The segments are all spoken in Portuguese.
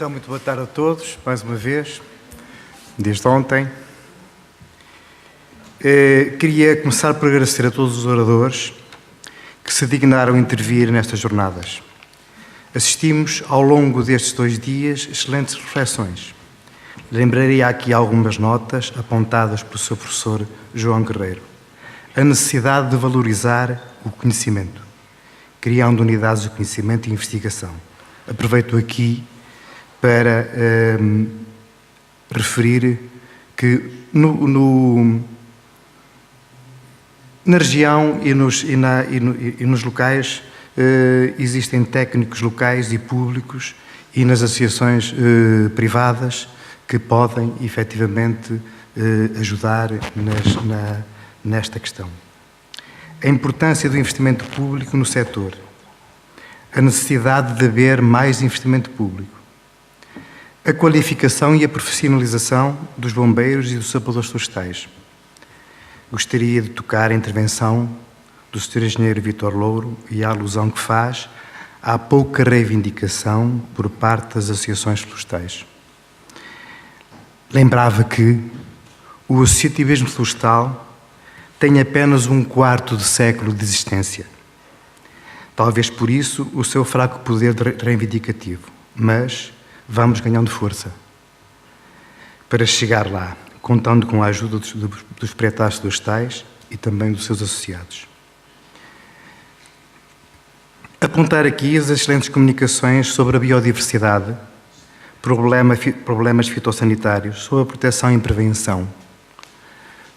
Então, muito boa tarde a todos, mais uma vez, desde ontem. Queria começar por agradecer a todos os oradores que se dignaram a intervir nestas jornadas. Assistimos, ao longo destes 2 dias, excelentes reflexões. Lembraria aqui algumas notas apontadas pelo seu professor João Guerreiro. A necessidade de valorizar o conhecimento, criando unidades de conhecimento e investigação. Aproveito aqui para referir que na região e nos locais existem técnicos locais e públicos e nas associações privadas que podem efetivamente ajudar nesta questão. A importância do investimento público no setor, a necessidade de haver mais investimento público, a qualificação e a profissionalização dos bombeiros e dos sapadores florestais. Gostaria de tocar a intervenção do Sr. Engenheiro Vítor Louro e a alusão que faz à pouca reivindicação por parte das associações florestais. Lembrava que o associativismo florestal tem apenas 1/4 de século de existência. Talvez por isso o seu fraco poder reivindicativo, mas vamos ganhando força para chegar lá, contando com a ajuda dos proprietários florestais e também dos seus associados. Apontar aqui as excelentes comunicações sobre a biodiversidade, problemas fitossanitários, sobre a proteção e prevenção.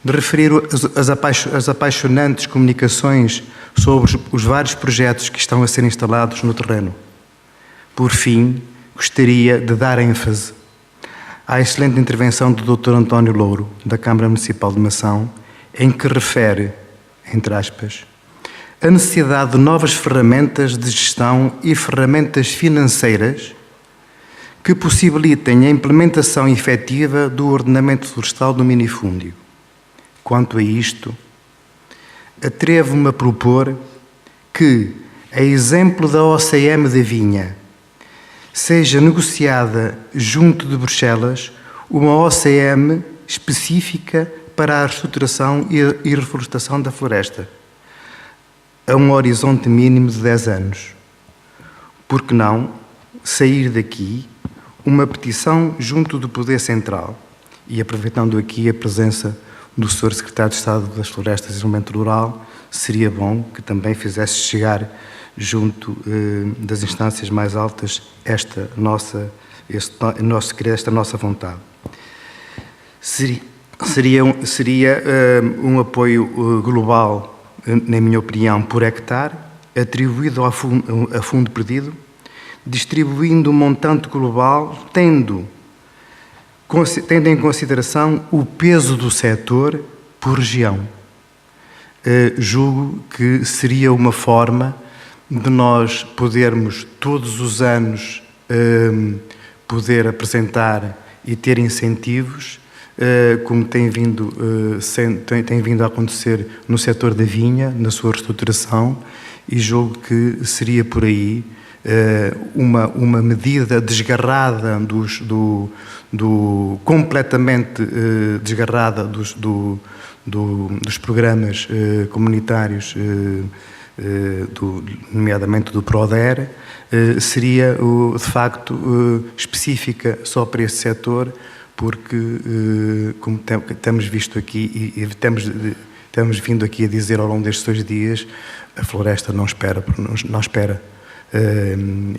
De referir as apaixonantes comunicações sobre os vários projetos que estão a ser instalados no terreno. Por fim, gostaria de dar ênfase à excelente intervenção do Dr. António Louro, da Câmara Municipal de Mação, em que refere, entre aspas, a necessidade de novas ferramentas de gestão e ferramentas financeiras que possibilitem a implementação efetiva do ordenamento florestal do minifúndio. Quanto a isto, atrevo-me a propor que, a exemplo da OCM da Vinha, seja negociada junto de Bruxelas uma OCM específica para a reestruturação e reflorestação da floresta, a um horizonte mínimo de 10 anos. Por que não sair daqui uma petição junto do Poder Central, e aproveitando aqui a presença do Sr. Secretário de Estado das Florestas e Desenvolvimento Rural, seria bom que também fizesse chegar junto das instâncias mais altas esta nossa vontade. Seria um apoio global, na minha opinião, por hectare, atribuído a fundo perdido, distribuindo um montante global, tendo em consideração o peso do setor por região. Julgo que seria uma forma de nós podermos todos os anos poder apresentar e ter incentivos, como tem vindo a acontecer no setor da vinha, na sua reestruturação, e julgo que seria por aí uma medida desgarrada completamente desgarrada dos programas comunitários, nomeadamente do PRODER, seria de facto específica só para esse setor, porque, como temos visto aqui e temos vindo aqui a dizer ao longo destes 2 dias, a floresta não espera,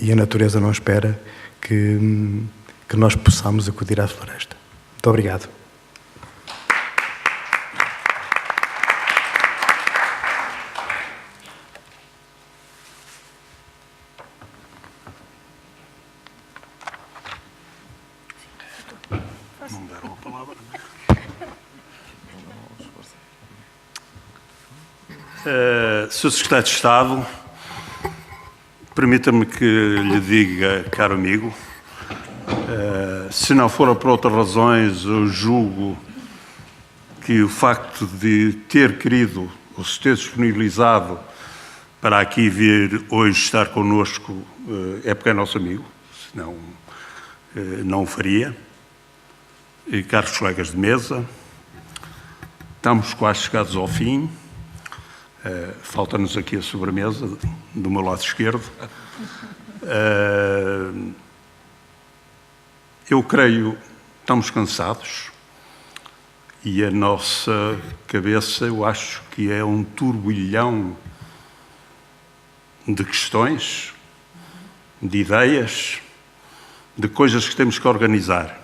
e a natureza não espera que nós possamos acudir à floresta. Muito obrigado. Não deram a palavra. Sr. Secretário de Estado, permita-me que lhe diga, caro amigo, se não for por outras razões, eu julgo que o facto de ter querido ou se ter disponibilizado para aqui vir hoje estar connosco é porque é nosso amigo, senão não o faria. E, caros colegas de mesa, estamos quase chegados ao fim. Falta-nos aqui a sobremesa do meu lado esquerdo. Eu creio, estamos cansados e a nossa cabeça, eu acho que é um turbilhão de questões, de ideias, de coisas que temos que organizar.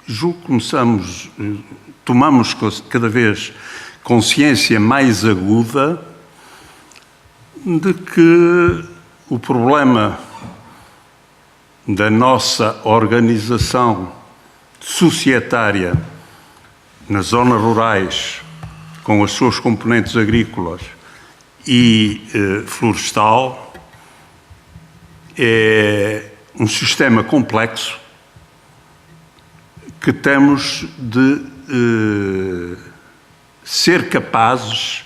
Julgo que tomamos cada vez consciência mais aguda de que o problema da nossa organização societária nas zonas rurais, com as suas componentes agrícolas e florestal, é um sistema complexo que temos de ser capazes,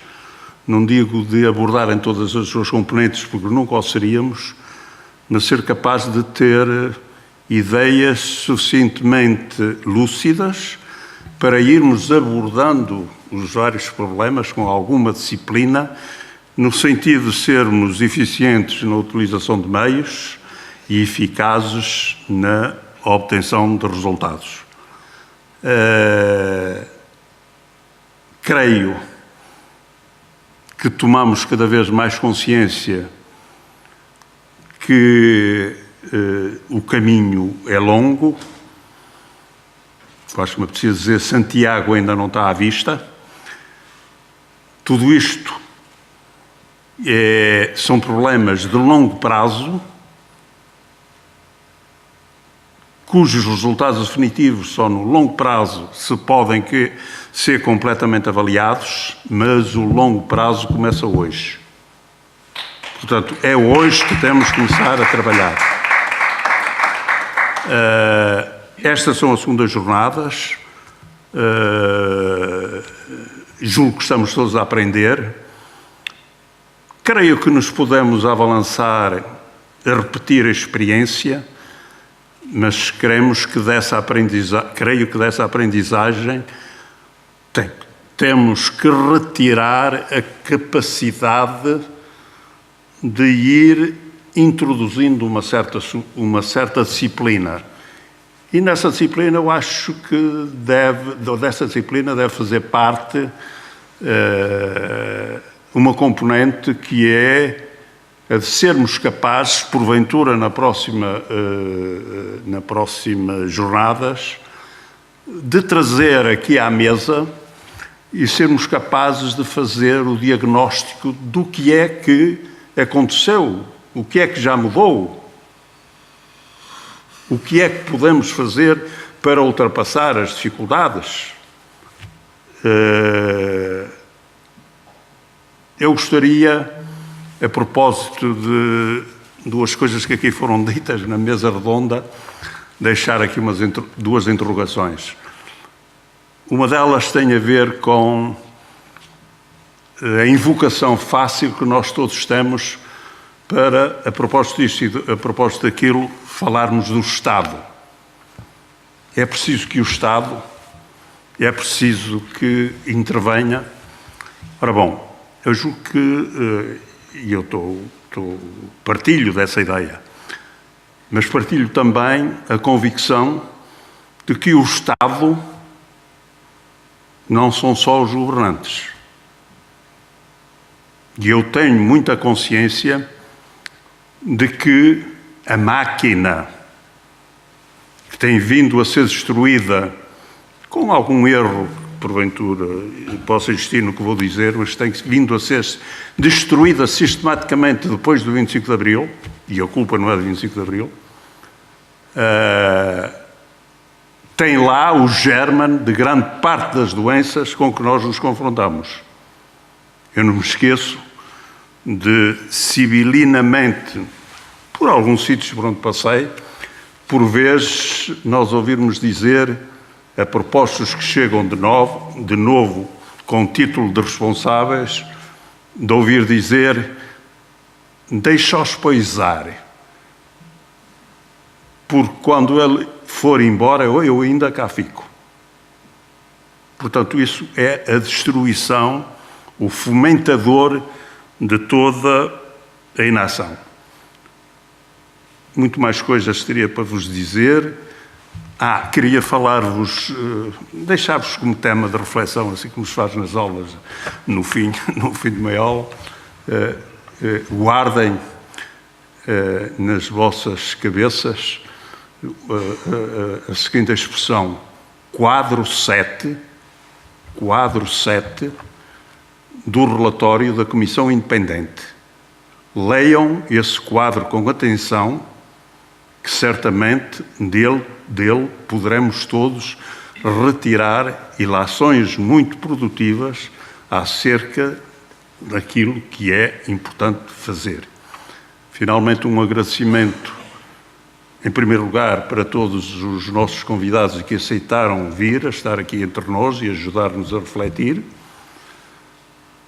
não digo de abordar em todas as suas componentes, porque nunca o seríamos, mas ser capaz de ter ideias suficientemente lúcidas para irmos abordando os vários problemas com alguma disciplina, no sentido de sermos eficientes na utilização de meios e eficazes na obtenção de resultados. Creio que tomamos cada vez mais consciência que o caminho é longo. Acho que me preciso dizer, Santiago ainda não está à vista. Tudo isto são problemas de longo prazo, cujos resultados definitivos só no longo prazo se podem ser completamente avaliados, mas o longo prazo começa hoje. Portanto, é hoje que temos que começar a trabalhar. Estas são as segundas jornadas. Julgo que estamos todos a aprender. Creio que nos podemos abalançar a repetir a experiência, mas creio que dessa aprendizagem temos que retirar a capacidade de ir introduzindo uma certa disciplina. E nessa disciplina eu acho que dessa disciplina deve fazer parte uma componente que é a de sermos capazes, porventura na próxima jornadas, de trazer aqui à mesa e sermos capazes de fazer o diagnóstico do que é que aconteceu, o que é que já mudou, o que é que podemos fazer para ultrapassar as dificuldades. Eu gostaria, a propósito de duas coisas que aqui foram ditas na mesa redonda, deixar aqui duas interrogações. Uma delas tem a ver com a invocação fácil que nós todos temos para, a propósito disto e a propósito daquilo, falarmos do Estado. É preciso que o Estado, é preciso que intervenha. Ora bom, eu julgo que, e eu partilho dessa ideia, mas partilho também a convicção de que o Estado não são só os governantes. E eu tenho muita consciência de que a máquina que tem vindo a ser destruída com algum erro, porventura, possa existir no que vou dizer, mas tem vindo a ser destruída sistematicamente depois do 25 de Abril, e a culpa não é do 25 de Abril, tem lá o germe de grande parte das doenças com que nós nos confrontamos. Eu não me esqueço de, sibilinamente, por alguns sítios por onde passei, por vezes nós ouvirmos dizer, a propostas que chegam de novo com título de responsáveis, de ouvir dizer, deixa-os poisar, porque quando ele for embora, eu ainda cá fico. Portanto, isso é a destruição, o fomentador de toda a inação. Muito mais coisas teria para vos dizer. Queria falar-vos, deixar-vos como tema de reflexão, assim como se faz nas aulas, no fim de meia aula. Guardem nas vossas cabeças a seguinte expressão: quadro 7 do relatório da Comissão Independente. Leiam esse quadro com atenção, que certamente dele poderemos todos retirar ilações muito produtivas acerca daquilo que é importante fazer. Finalmente, um agradecimento, em primeiro lugar, para todos os nossos convidados que aceitaram vir a estar aqui entre nós e ajudar-nos a refletir.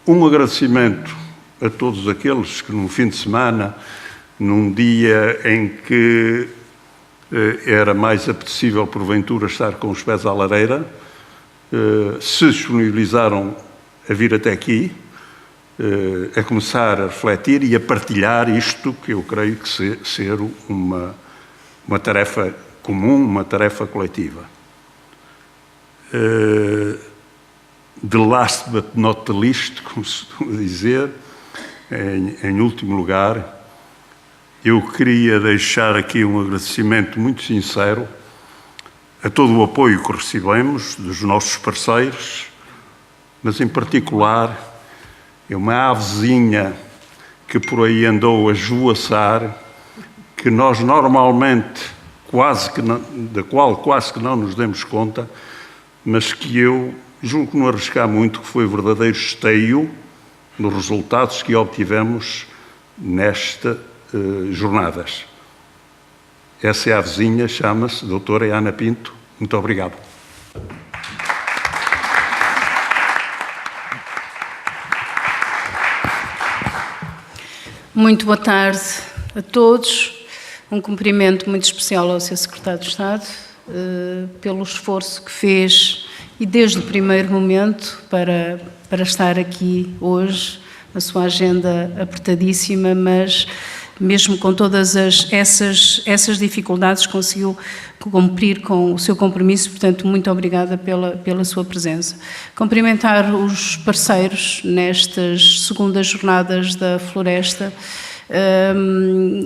Um agradecimento a todos aqueles que, no fim de semana, num dia em que era mais apetecível, porventura, estar com os pés à lareira, se disponibilizaram a vir até aqui, a começar a refletir e a partilhar isto que eu creio que ser uma tarefa comum, uma tarefa coletiva. The last but not the least, como se costuma dizer, em último lugar, eu queria deixar aqui um agradecimento muito sincero a todo o apoio que recebemos dos nossos parceiros, mas em particular é uma avezinha que por aí andou a esvoaçar, que nós normalmente da qual quase que não nos demos conta, mas que eu julgo que não arriscar muito, que foi verdadeiro esteio nos resultados que obtivemos nestas jornadas. Essa é a vizinha, chama-se doutora Ana Pinto. Muito obrigado. Muito boa tarde a todos. Um cumprimento muito especial ao Sr. Secretário de Estado pelo esforço que fez e desde o primeiro momento para estar aqui hoje, a sua agenda apertadíssima, mas mesmo com todas essas dificuldades conseguiu cumprir com o seu compromisso, portanto, muito obrigada pela sua presença. Cumprimentar os parceiros nestas segundas jornadas da Floresta.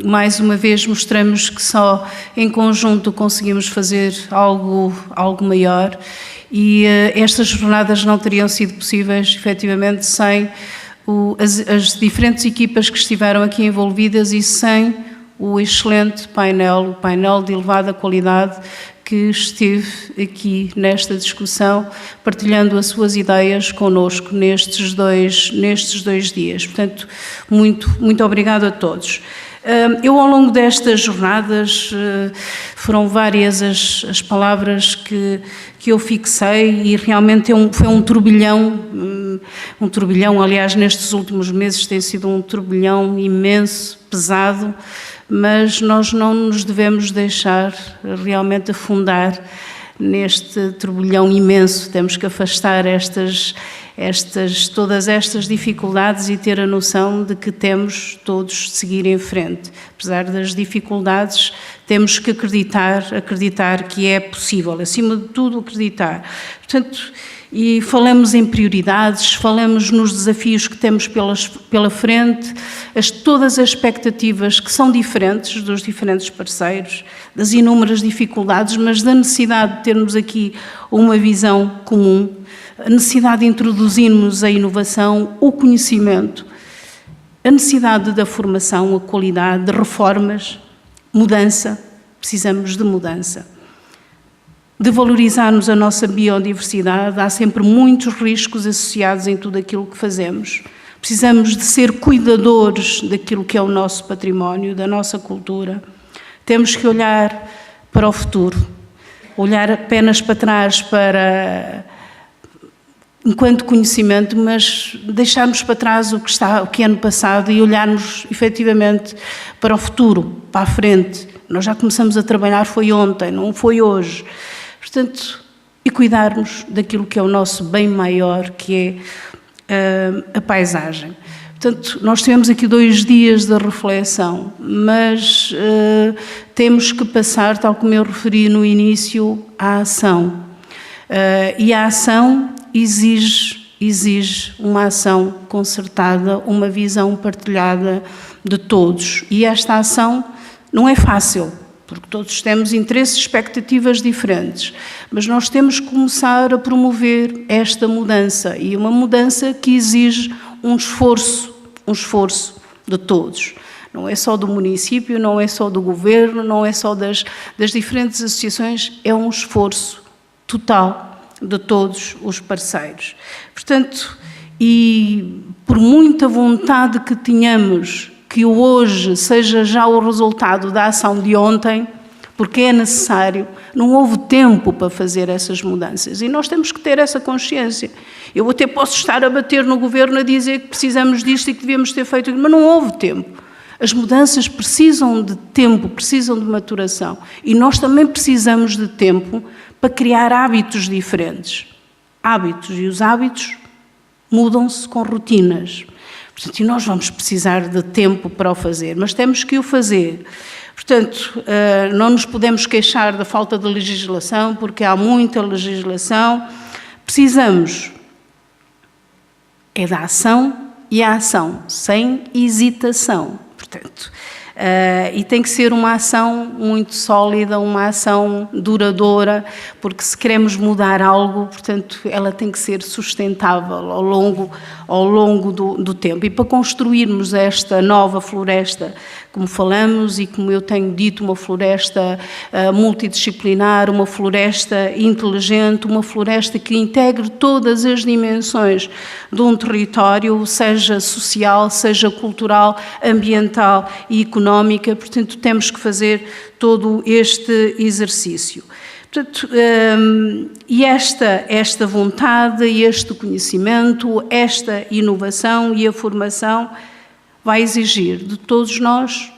Mais uma vez mostramos que só em conjunto conseguimos fazer algo maior e estas jornadas não teriam sido possíveis, efetivamente, sem as diferentes equipas que estiveram aqui envolvidas e sem o excelente painel, o painel de elevada qualidade que esteve aqui nesta discussão, partilhando as suas ideias connosco nestes dois dias. Portanto, muito obrigado a todos. Eu, ao longo destas jornadas, foram várias as palavras que eu fixei e realmente foi um turbilhão, aliás, nestes últimos meses tem sido um turbilhão imenso, pesado, mas nós não nos devemos deixar realmente afundar neste turbilhão imenso. Temos que afastar todas estas dificuldades e ter a noção de que temos todos de seguir em frente. Apesar das dificuldades, temos que acreditar que é possível, acima de tudo acreditar. Portanto, e falamos em prioridades, falamos nos desafios que temos pela frente, todas as expectativas que são diferentes dos diferentes parceiros, das inúmeras dificuldades, mas da necessidade de termos aqui uma visão comum, a necessidade de introduzirmos a inovação, o conhecimento, a necessidade da formação, a qualidade, de reformas, mudança, precisamos de mudança. De valorizarmos a nossa biodiversidade, há sempre muitos riscos associados em tudo aquilo que fazemos. Precisamos de ser cuidadores daquilo que é o nosso património, da nossa cultura. Temos que olhar para o futuro, olhar apenas para trás enquanto conhecimento, mas deixarmos para trás o que é no passado e olharmos efetivamente para o futuro, para a frente, Nós já começamos a trabalhar, foi ontem, não foi hoje. Portanto, e cuidarmos daquilo que é o nosso bem maior, que é a paisagem. Portanto, nós tivemos aqui 2 dias de reflexão, mas temos que passar, tal como eu referi no início, à ação. E a ação exige uma ação concertada, uma visão partilhada de todos. E esta ação não é fácil, porque todos temos interesses e expectativas diferentes, mas nós temos que começar a promover esta mudança, e uma mudança que exige um esforço de todos. Não é só do município, não é só do governo, não é só das diferentes associações, é um esforço total de todos os parceiros. Portanto, e por muita vontade que tenhamos que o hoje seja já o resultado da ação de ontem, porque é necessário, não houve tempo para fazer essas mudanças e nós temos que ter essa consciência. Eu até posso estar a bater no governo a dizer que precisamos disto e que devíamos ter feito, mas não houve tempo. As mudanças precisam de tempo, precisam de maturação e nós também precisamos de tempo para criar hábitos diferentes. Hábitos, e os hábitos mudam-se com rotinas. Portanto, e nós vamos precisar de tempo para o fazer, mas temos que o fazer. Portanto, não nos podemos queixar da falta de legislação, porque há muita legislação. Precisamos é da ação, e a ação sem hesitação. Portanto, e tem que ser uma ação muito sólida, uma ação duradoura, porque se queremos mudar algo, portanto, ela tem que ser sustentável ao longo do tempo. E para construirmos esta nova floresta, como falamos e como eu tenho dito, uma floresta multidisciplinar, uma floresta inteligente, uma floresta que integre todas as dimensões de um território, seja social, seja cultural, ambiental e económica. Portanto, temos que fazer todo este exercício. Portanto, e esta vontade, este conhecimento, esta inovação e a formação vai exigir de todos nós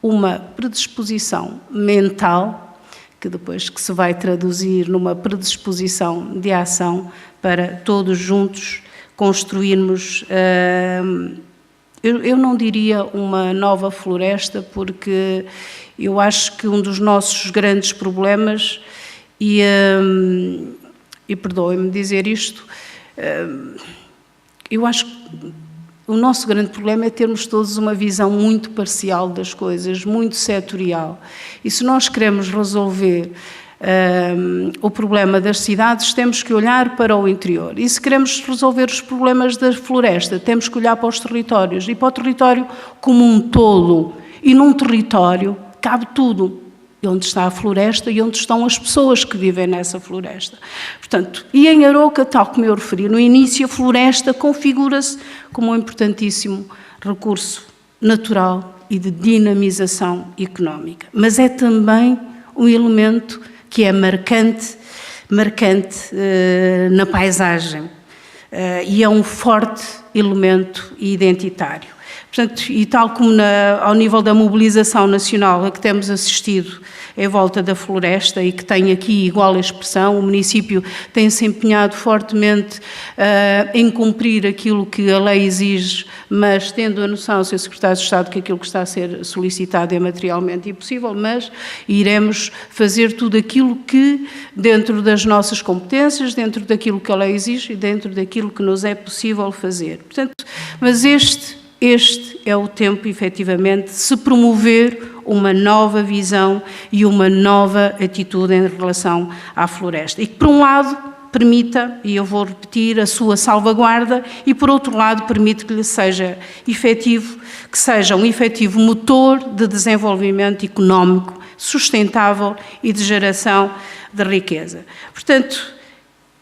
uma predisposição mental, que depois que se vai traduzir numa predisposição de ação para todos juntos construirmos, eu não diria uma nova floresta, porque eu acho que um dos nossos grandes problemas, e perdoem-me dizer isto, eu acho que o nosso grande problema é termos todos uma visão muito parcial das coisas, muito setorial. E se nós queremos resolver o problema das cidades, temos que olhar para o interior. E se queremos resolver os problemas da floresta, temos que olhar para os territórios e para o território como um todo. E num território cabe tudo. Onde está a floresta e onde estão as pessoas que vivem nessa floresta. Portanto, e em Aroca, tal como eu referi no início, a floresta configura-se como um importantíssimo recurso natural e de dinamização económica. Mas é também um elemento que é marcante na paisagem e é um forte elemento identitário. Portanto, e tal como ao nível da mobilização nacional a que temos assistido em volta da floresta e que tem aqui igual expressão, o município tem se empenhado fortemente em cumprir aquilo que a lei exige, mas tendo a noção, Sr. Secretário de Estado, que aquilo que está a ser solicitado é materialmente impossível, mas iremos fazer tudo aquilo que, dentro das nossas competências, dentro daquilo que a lei exige e dentro daquilo que nos é possível fazer. Portanto, mas este é o tempo, efetivamente, de se promover uma nova visão e uma nova atitude em relação à floresta. E que, por um lado, permita, e eu vou repetir, a sua salvaguarda e, por outro lado, permite que lhe seja efetivo, que seja um efetivo motor de desenvolvimento económico, sustentável e de geração de riqueza. Portanto,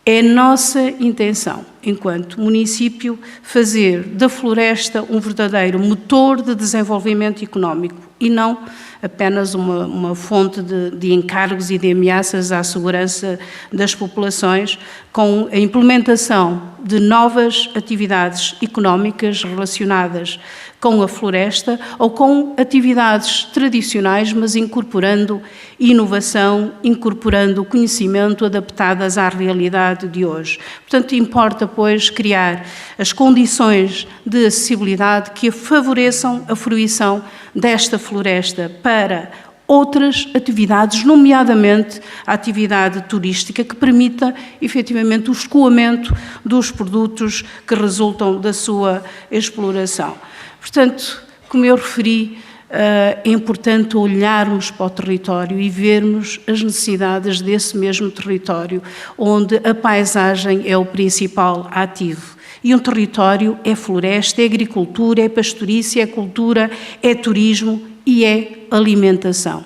é nossa intenção, enquanto município, fazer da floresta um verdadeiro motor de desenvolvimento económico e não apenas uma fonte de encargos e de ameaças à segurança das populações, com a implementação de novas atividades económicas relacionadas com a floresta ou com atividades tradicionais, mas incorporando inovação, incorporando conhecimento adaptadas à realidade de hoje. Portanto, importa, pois, criar as condições de acessibilidade que favoreçam a fruição desta floresta para outras atividades, nomeadamente a atividade turística, que permita, efetivamente, o escoamento dos produtos que resultam da sua exploração. Portanto, como eu referi, é importante olharmos para o território e vermos as necessidades desse mesmo território, onde a paisagem é o principal ativo. E um território é floresta, é agricultura, é pastorícia, é cultura, é turismo e é alimentação.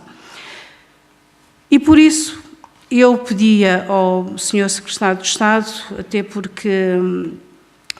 E por isso eu pedia ao Sr. Secretário de Estado, até porque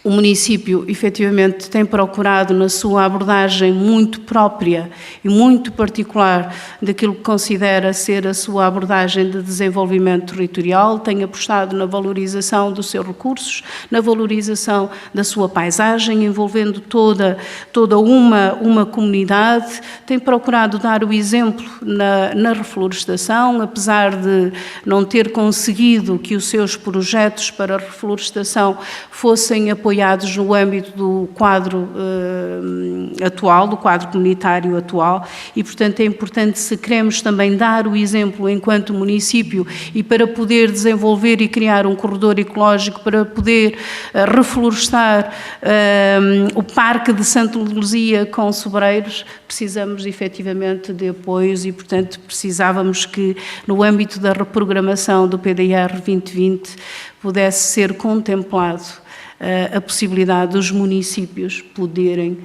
o município, efetivamente, tem procurado, na sua abordagem muito própria e muito particular daquilo que considera ser a sua abordagem de desenvolvimento territorial, tem apostado na valorização dos seus recursos, na valorização da sua paisagem, envolvendo toda uma comunidade, tem procurado dar o exemplo na reflorestação, apesar de não ter conseguido que os seus projetos para a reflorestação fossem apoiados no âmbito do quadro atual, do quadro comunitário atual, e, portanto, é importante, se queremos também dar o exemplo enquanto município e para poder desenvolver e criar um corredor ecológico, para poder reflorestar o Parque de Santa Luzia com sobreiros, precisamos efetivamente de apoios e, portanto, precisávamos que no âmbito da reprogramação do PDR 2020 pudesse ser contemplado a possibilidade dos municípios poderem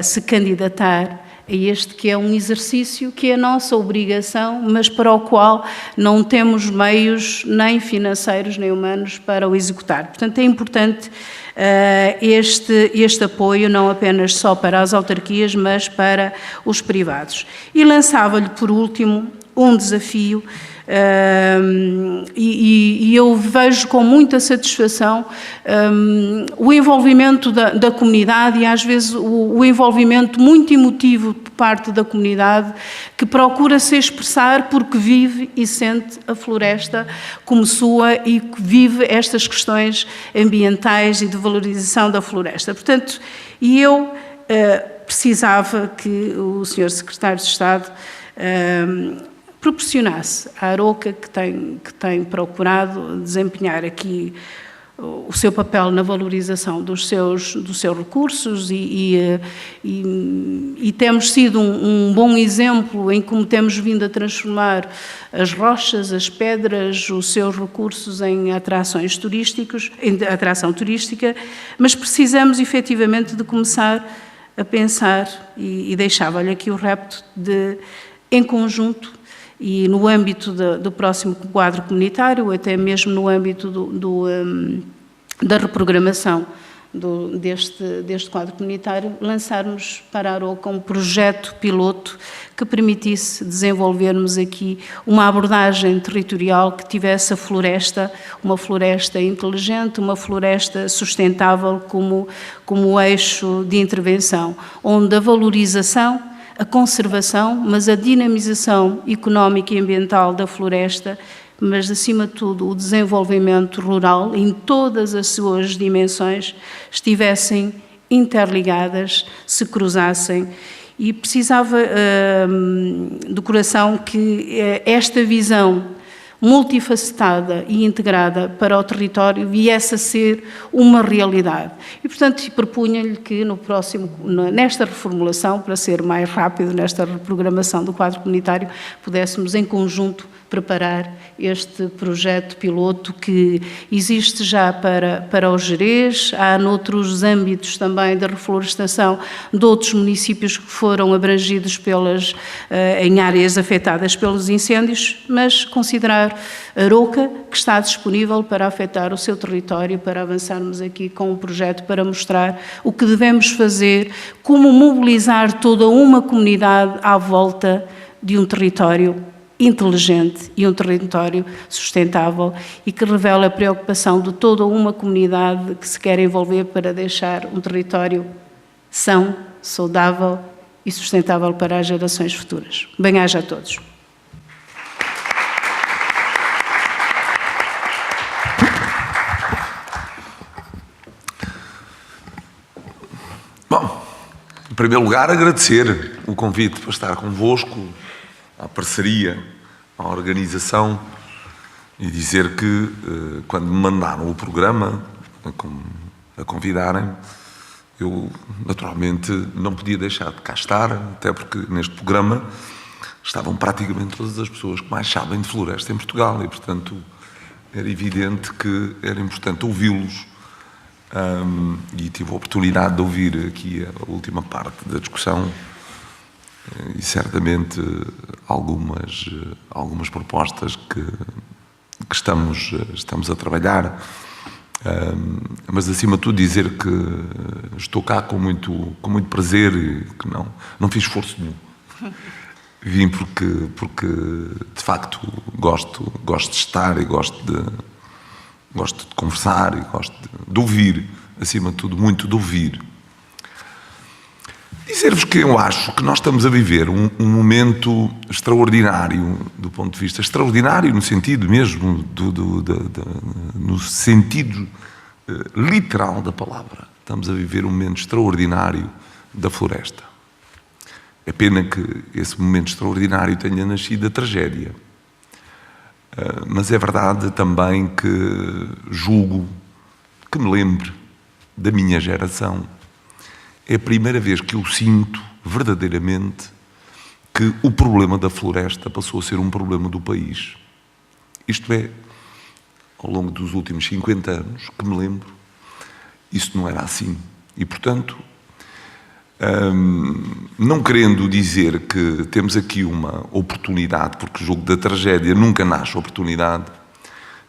se candidatar a este, que é um exercício que é a nossa obrigação, mas para o qual não temos meios nem financeiros nem humanos para o executar. Portanto, é importante este apoio, não apenas só para as autarquias, mas para os privados. E lançava-lhe, por último, um desafio, e eu vejo com muita satisfação o envolvimento da comunidade e, às vezes, o envolvimento muito emotivo por parte da comunidade, que procura se expressar porque vive e sente a floresta como sua e que vive estas questões ambientais e de valorização da floresta. Portanto, eu precisava que o Sr. Secretário de Estado proporcionasse à Aroca, que tem procurado desempenhar aqui o seu papel na valorização dos seus recursos e temos sido um bom exemplo em como temos vindo a transformar as rochas, as pedras, os seus recursos em atrações turísticas, em atração turística, mas precisamos efetivamente de começar a pensar, e deixava-lhe aqui o repto de, em conjunto, e no âmbito do próximo quadro comunitário, até mesmo no âmbito da reprogramação deste quadro comunitário, lançarmos para a Aroca um projeto piloto que permitisse desenvolvermos aqui uma abordagem territorial que tivesse a floresta, uma floresta inteligente, uma floresta sustentável como eixo de intervenção, onde a valorização, a conservação, mas a dinamização económica e ambiental da floresta, mas, acima de tudo, o desenvolvimento rural em todas as suas dimensões estivessem interligadas, se cruzassem. E precisava do coração que esta visão multifacetada e integrada para o território viesse a ser uma realidade. E, portanto, propunha-lhe que nesta reformulação, para ser mais rápido nesta reprogramação do quadro comunitário, pudéssemos em conjunto preparar este projeto piloto que existe já para o Gerês, há noutros âmbitos também da reflorestação de outros municípios que foram abrangidos em áreas afetadas pelos incêndios, mas considerar Aroca, que está disponível para afetar o seu território, para avançarmos aqui com um projeto para mostrar o que devemos fazer, como mobilizar toda uma comunidade à volta de um território inteligente e um território sustentável e que revela a preocupação de toda uma comunidade que se quer envolver para deixar um território são, saudável e sustentável para as gerações futuras. Bem-aja a todos. Bom, em primeiro lugar, agradecer o convite para estar convosco, à parceria, à organização, e dizer que, quando me mandaram o programa, a convidarem, eu, naturalmente, não podia deixar de cá estar, até porque neste programa estavam praticamente todas as pessoas que mais sabem de floresta em Portugal e, portanto, era evidente que era importante ouvi-los. E tive a oportunidade de ouvir aqui a última parte da discussão e certamente algumas propostas que estamos a trabalhar, mas acima de tudo dizer que estou cá com muito prazer e que não fiz esforço nenhum. Vim porque de facto gosto de estar e gosto de conversar e gosto de ouvir, acima de tudo, muito de ouvir. Dizer-vos que eu acho que nós estamos a viver um momento extraordinário, do ponto de vista extraordinário, no sentido mesmo, no sentido literal da palavra. Estamos a viver um momento extraordinário da floresta. É pena que esse momento extraordinário tenha nascido da tragédia. Mas é verdade também que julgo, que me lembro da minha geração. É a primeira vez que eu sinto verdadeiramente que o problema da floresta passou a ser um problema do país. Isto é, ao longo dos últimos 50 anos, que me lembro, isso não era assim. E, portanto, não querendo dizer que temos aqui uma oportunidade, porque o jogo da tragédia nunca nasce oportunidade,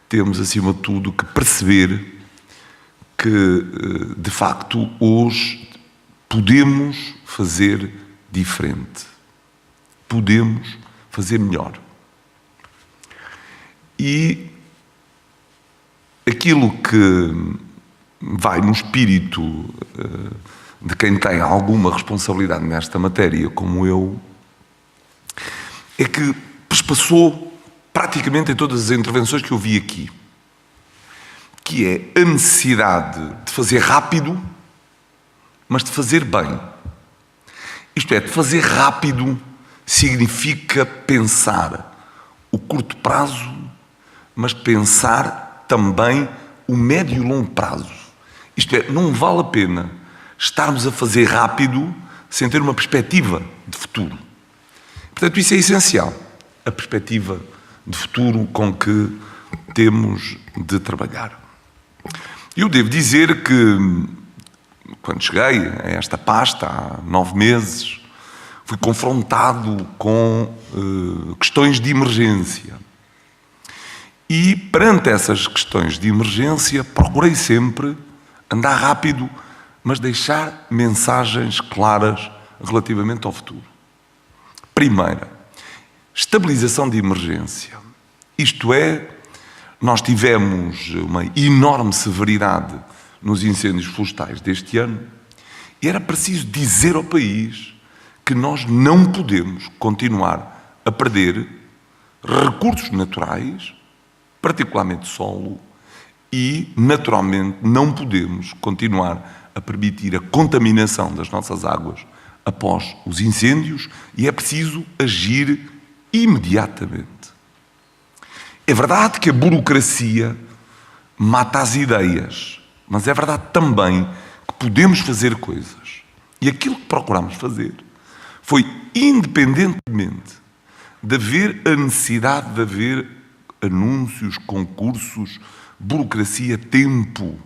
temos, acima de tudo, que perceber que, de facto, hoje podemos fazer diferente. Podemos fazer melhor. E aquilo que vai no espírito de quem tem alguma responsabilidade nesta matéria, como eu, é que passou praticamente em todas as intervenções que eu vi aqui, que é a necessidade de fazer rápido, mas de fazer bem. Isto é, de fazer rápido significa pensar o curto prazo, mas pensar também o médio e longo prazo. Isto é, não vale a pena estarmos a fazer rápido sem ter uma perspectiva de futuro. Portanto, isso é essencial, a perspectiva de futuro com que temos de trabalhar. Eu devo dizer que, quando cheguei a esta pasta, há 9 meses, fui confrontado com questões de emergência. E, perante essas questões de emergência, procurei sempre andar rápido, mas deixar mensagens claras relativamente ao futuro. Primeira, estabilização de emergência. Isto é, nós tivemos uma enorme severidade nos incêndios florestais deste ano e era preciso dizer ao país que nós não podemos continuar a perder recursos naturais, particularmente solo, e, naturalmente, não podemos continuar a permitir a contaminação das nossas águas após os incêndios e é preciso agir imediatamente. É verdade que a burocracia mata as ideias, mas é verdade também que podemos fazer coisas. E aquilo que procuramos fazer foi, independentemente de haver a necessidade de haver anúncios, concursos, burocracia, tempo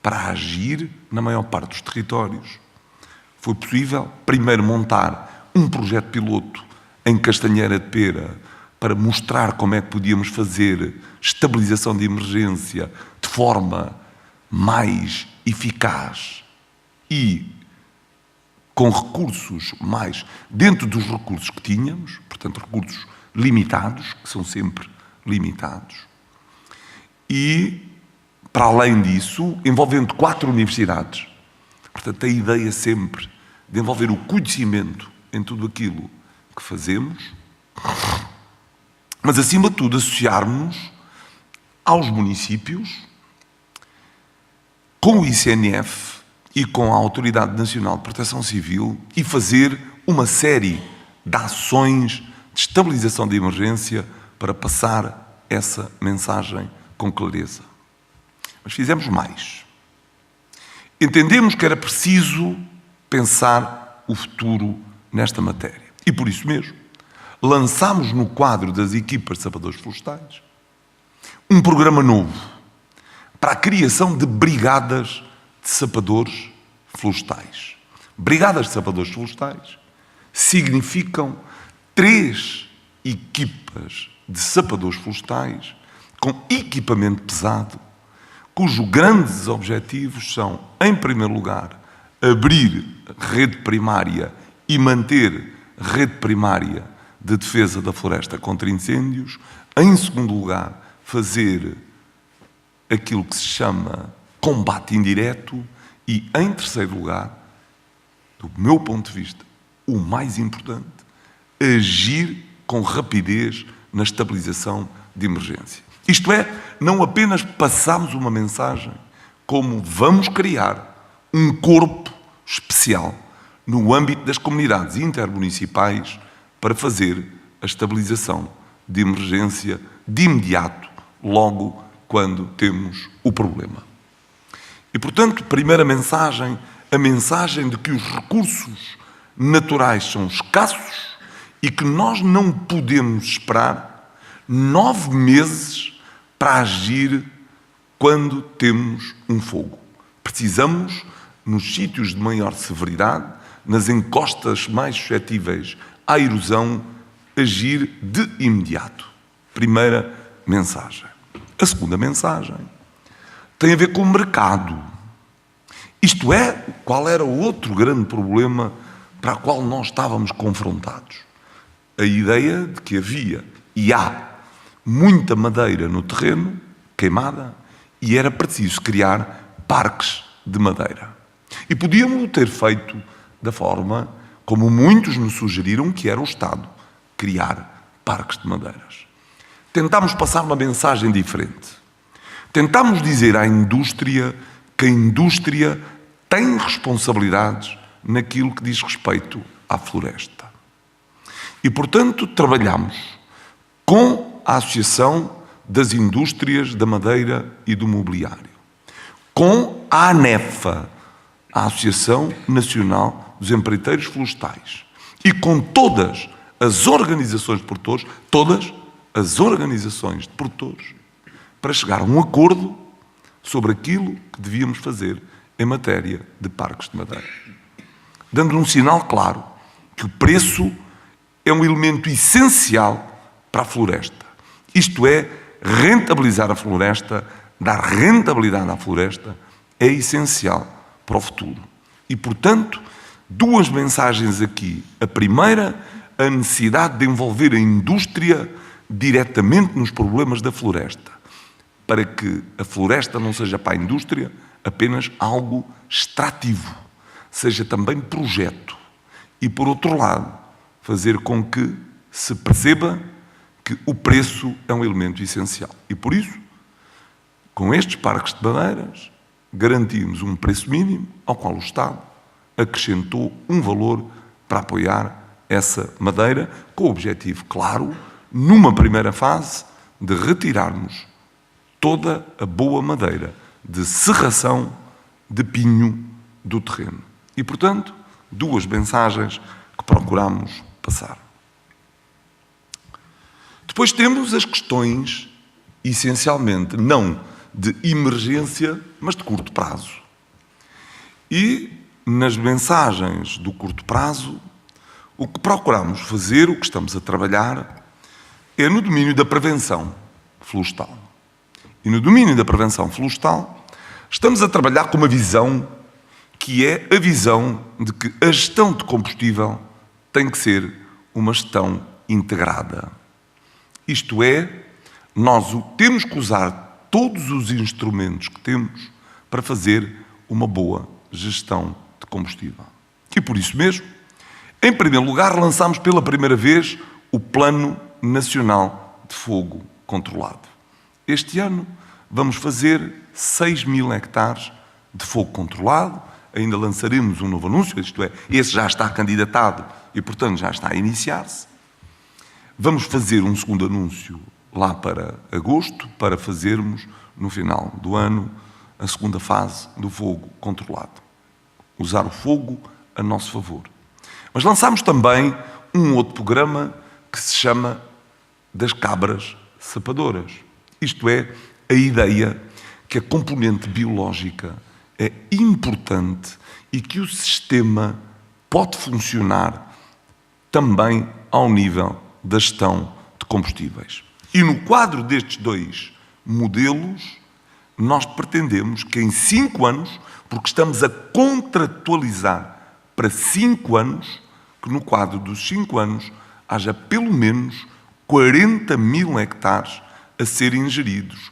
para agir na maior parte dos territórios. Foi possível, primeiro, montar um projeto piloto em Castanheira de Pera para mostrar como é que podíamos fazer estabilização de emergência de forma mais eficaz e com recursos mais dentro dos recursos que tínhamos, portanto, recursos limitados, que são sempre limitados, e, para além disso, envolvendo 4 universidades. Portanto, a ideia sempre de envolver o conhecimento em tudo aquilo que fazemos, mas, acima de tudo, associarmos aos municípios, com o ICNF e com a Autoridade Nacional de Proteção Civil e fazer uma série de ações de estabilização de emergência para passar essa mensagem com clareza. Mas fizemos mais. Entendemos que era preciso pensar o futuro nesta matéria. E por isso mesmo, lançámos no quadro das equipas de sapadores florestais um programa novo para a criação de brigadas de sapadores florestais. Brigadas de sapadores florestais significam 3 equipas de sapadores florestais com equipamento pesado, cujos grandes objetivos são, em primeiro lugar, abrir rede primária e manter rede primária de defesa da floresta contra incêndios. Em segundo lugar, fazer aquilo que se chama combate indireto e, em terceiro lugar, do meu ponto de vista, o mais importante, agir com rapidez na estabilização de emergência. Isto é, não apenas passamos uma mensagem, como vamos criar um corpo especial no âmbito das comunidades intermunicipais para fazer a estabilização de emergência de imediato, logo quando temos o problema. E, portanto, primeira mensagem, a mensagem de que os recursos naturais são escassos e que nós não podemos esperar 9 meses para agir quando temos um fogo. Precisamos, nos sítios de maior severidade, nas encostas mais suscetíveis à erosão, agir de imediato. Primeira mensagem. A segunda mensagem tem a ver com o mercado. Isto é, qual era o outro grande problema para o qual nós estávamos confrontados? A ideia de que havia e há muita madeira no terreno, queimada, e era preciso criar parques de madeira. E podíamos ter feito da forma como muitos nos sugeriram, que era o Estado criar parques de madeiras. Tentámos passar uma mensagem diferente. Tentámos dizer à indústria que a indústria tem responsabilidades naquilo que diz respeito à floresta. E, portanto, trabalhamos com a Associação das Indústrias da Madeira e do Mobiliário, com a ANEFA, a Associação Nacional dos Empreiteiros Florestais, e com todas as organizações de produtores, todas as organizações de produtores, para chegar a um acordo sobre aquilo que devíamos fazer em matéria de parques de madeira. Dando um sinal claro que o preço é um elemento essencial para a floresta. Isto é, rentabilizar a floresta, dar rentabilidade à floresta, é essencial para o futuro. E, portanto, 2 mensagens aqui. A primeira, a necessidade de envolver a indústria diretamente nos problemas da floresta, para que a floresta não seja para a indústria apenas algo extrativo, seja também projeto. E, por outro lado, fazer com que se perceba que o preço é um elemento essencial. E, por isso, com estes parques de madeiras, garantimos um preço mínimo ao qual o Estado acrescentou um valor para apoiar essa madeira, com o objetivo, claro, numa primeira fase, de retirarmos toda a boa madeira de serração de pinho do terreno. E, portanto, 2 mensagens que procuramos passar. Depois temos as questões, essencialmente, não de emergência, mas de curto prazo. E, nas mensagens do curto prazo, o que procuramos fazer, o que estamos a trabalhar, é no domínio da prevenção florestal. E no domínio da prevenção florestal, estamos a trabalhar com uma visão que é a visão de que a gestão de combustível tem que ser uma gestão integrada. Isto é, nós temos que usar todos os instrumentos que temos para fazer uma boa gestão de combustível. E por isso mesmo, em primeiro lugar, lançámos pela primeira vez o Plano Nacional de Fogo Controlado. Este ano vamos fazer 6.000 hectares de fogo controlado. Ainda lançaremos um novo anúncio, isto é, esse já está candidatado e, portanto, já está a iniciar-se. Vamos fazer um segundo anúncio lá para agosto, para fazermos, no final do ano, a segunda fase do fogo controlado. Usar o fogo a nosso favor. Mas lançámos também um outro programa que se chama das cabras sapadoras. Isto é, a ideia que a componente biológica é importante e que o sistema pode funcionar também ao nível da gestão de combustíveis. E no quadro destes dois modelos, nós pretendemos que em 5 anos, porque estamos a contratualizar para 5 anos, que no quadro dos 5 anos haja pelo menos 40.000 hectares a serem geridos.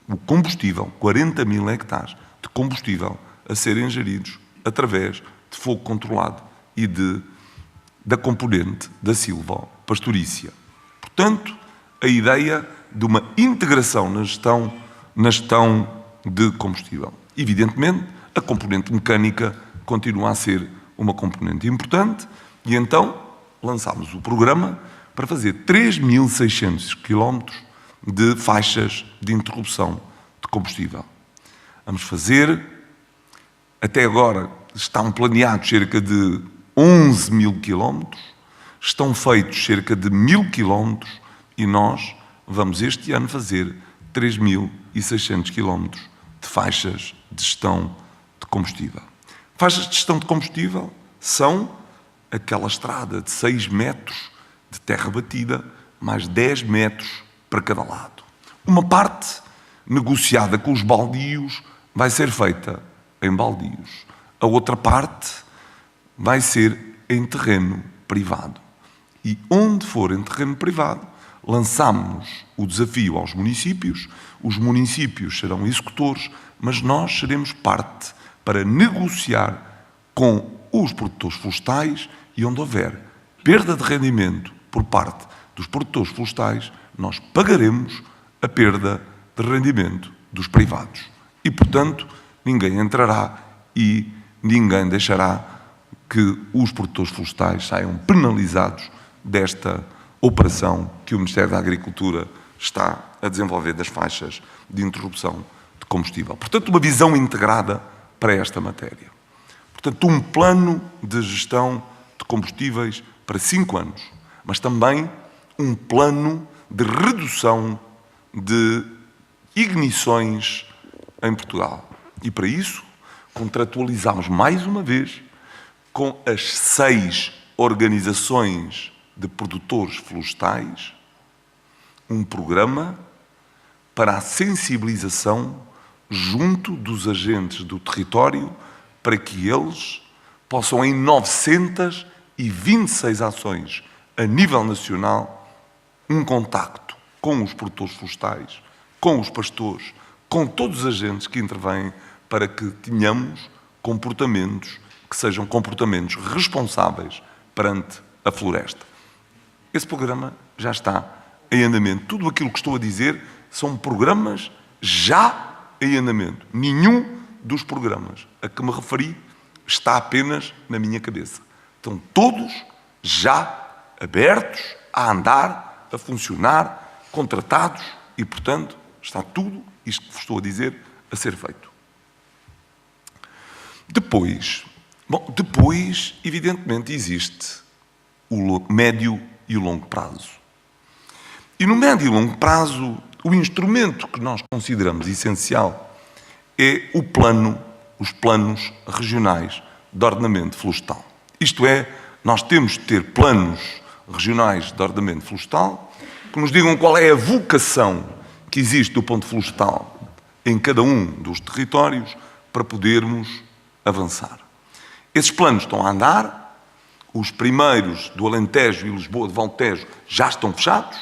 O combustível, 40.000 hectares de combustível a serem geridos através de fogo controlado e da componente da silvopastorícia. Portanto, a ideia de uma integração na gestão de combustível. Evidentemente, a componente mecânica continua a ser uma componente importante e então lançámos o programa para fazer 3.600 km de faixas de interrupção de combustível. Vamos fazer, até agora estão planeados cerca de 11.000 km, estão feitos cerca de 1.000 km e nós vamos este ano fazer 3.600 km de faixas de gestão de combustível. Faixas de gestão de combustível são aquela estrada de 6 metros de terra batida, mais 10 metros para cada lado. Uma parte negociada com os baldios vai ser feita em baldios. A outra parte vai ser em terreno privado. E onde for em terreno privado, lançamos o desafio aos municípios. Os municípios serão executores, mas nós seremos parte para negociar com os produtores florestais e onde houver perda de rendimento por parte dos produtores florestais, nós pagaremos a perda de rendimento dos privados. E, portanto, ninguém entrará e ninguém deixará que os produtores florestais saiam penalizados desta operação que o Ministério da Agricultura está a desenvolver das faixas de interrupção de combustível. Portanto, uma visão integrada para esta matéria. Portanto, um plano de gestão de combustíveis para 5 anos, mas também um plano de redução de ignições em Portugal. E para isso, contratualizamos mais uma vez com as 6 organizações de produtores florestais um programa para a sensibilização junto dos agentes do território para que eles possam, em 926 ações a nível nacional, um contacto com os produtores florestais, com os pastores, com todos os agentes que intervêm para que tenhamos comportamentos que sejam comportamentos responsáveis perante a floresta. Esse programa já está em andamento. Tudo aquilo que estou a dizer são programas já em andamento. Nenhum dos programas a que me referi está apenas na minha cabeça. Estão todos já abertos a andar, a funcionar, contratados e, portanto, está tudo isto que vos estou a dizer a ser feito. Depois, evidentemente, existe o médio e o longo prazo. E no médio e longo prazo, o instrumento que nós consideramos essencial é os planos regionais de ordenamento florestal. Isto é, nós temos de ter planos regionais de ordenamento florestal que nos digam qual é a vocação que existe do ponto florestal em cada um dos territórios para podermos avançar. Esses planos estão a andar, os primeiros do Alentejo e Lisboa de Valtejo já estão fechados,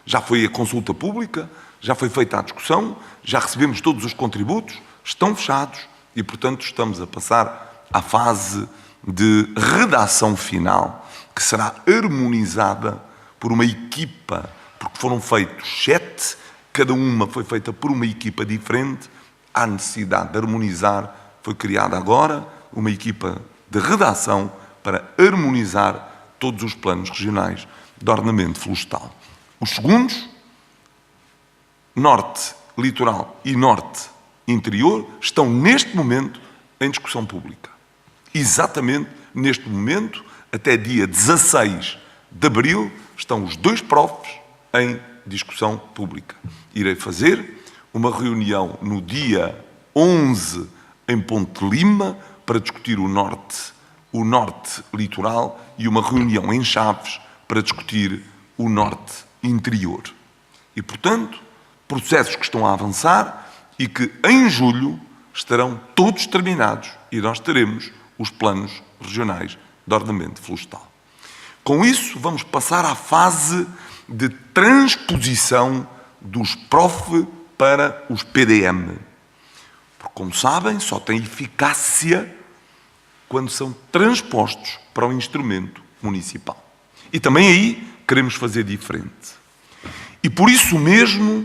já foi a consulta pública, já foi feita a discussão, já recebemos todos os contributos, estão fechados e, portanto, estamos a passar à fase de redação final, que será harmonizada por uma equipa, porque foram feitos 7, cada uma foi feita por uma equipa diferente. Há necessidade de harmonizar, foi criada agora uma equipa de redação para harmonizar todos os planos regionais de ordenamento florestal. Os segundos, Norte Litoral e Norte Interior, estão neste momento em discussão pública. Exatamente neste momento, até dia 16 de abril, estão os 2 PROFs em discussão pública. Irei fazer uma reunião no dia 11 em Ponte Lima para discutir o Norte Litoral e uma reunião em Chaves para discutir o Norte Interior. E, portanto, processos que estão a avançar e que em julho estarão todos terminados e nós teremos os planos regionais de ordenamento florestal. Com isso, vamos passar à fase de transposição dos PROF para os PDM. Porque, como sabem, só tem eficácia quando são transpostos para o instrumento municipal. E também aí queremos fazer diferente. E por isso mesmo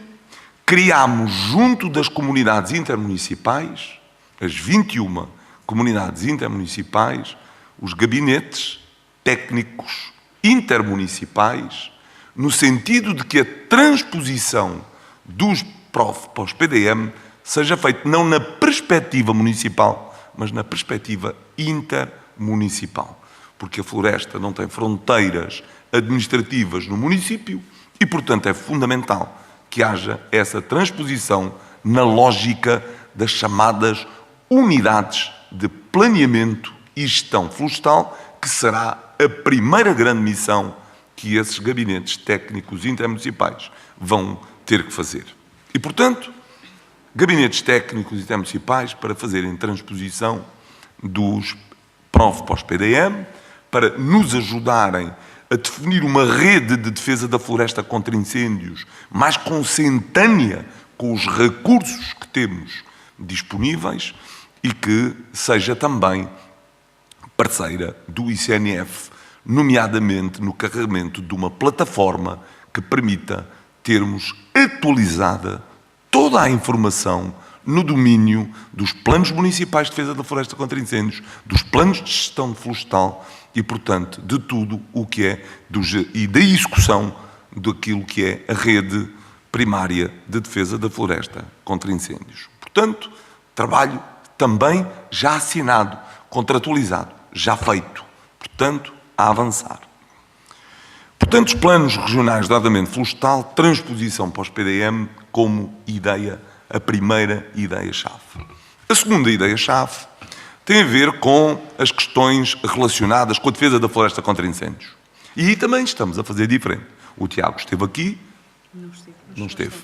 criámos junto das comunidades intermunicipais, as 21 comunidades intermunicipais, os gabinetes técnicos intermunicipais, no sentido de que a transposição dos PROF para os PDM seja feita não na perspectiva municipal, mas na perspectiva intermunicipal. Porque a floresta não tem fronteiras administrativas no município e, portanto, é fundamental que haja essa transposição na lógica das chamadas unidades de planeamento e gestão florestal, que será a primeira grande missão que esses gabinetes técnicos intermunicipais vão ter que fazer. E, portanto, gabinetes técnicos intermunicipais para fazerem transposição dos PROF para os PDM, para nos ajudarem a definir uma rede de defesa da floresta contra incêndios mais consentânea com os recursos que temos disponíveis e que seja também parceira do ICNF, nomeadamente no carregamento de uma plataforma que permita termos atualizada toda a informação no domínio dos planos municipais de defesa da floresta contra incêndios, dos planos de gestão florestal e, portanto, de tudo o que é e da execução daquilo que é a rede primária de defesa da floresta contra incêndios. Portanto, trabalho também já assinado, contratualizado, já feito. Portanto, a avançar. Portanto, os planos regionais de ordenamento florestal, transposição para os PDM como ideia, a primeira ideia-chave. A segunda ideia-chave tem a ver com as questões relacionadas com a defesa da floresta contra incêndios. E aí também estamos a fazer diferente. O Tiago esteve aqui. Não esteve.